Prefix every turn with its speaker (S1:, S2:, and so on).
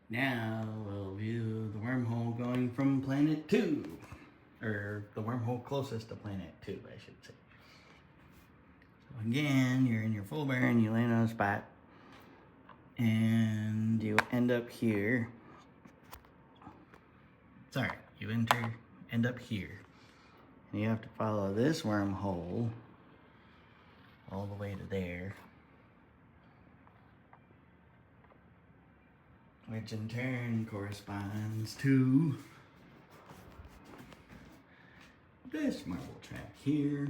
S1: Now we'll view the wormhole going from planet 2. Or the wormhole closest to planet 2, I should say. So again, you're in your full bear and you land on a spot. And you end up here. Sorry, you end up here. And you have to follow this wormhole all the way to there. Which in turn corresponds to this marble track here.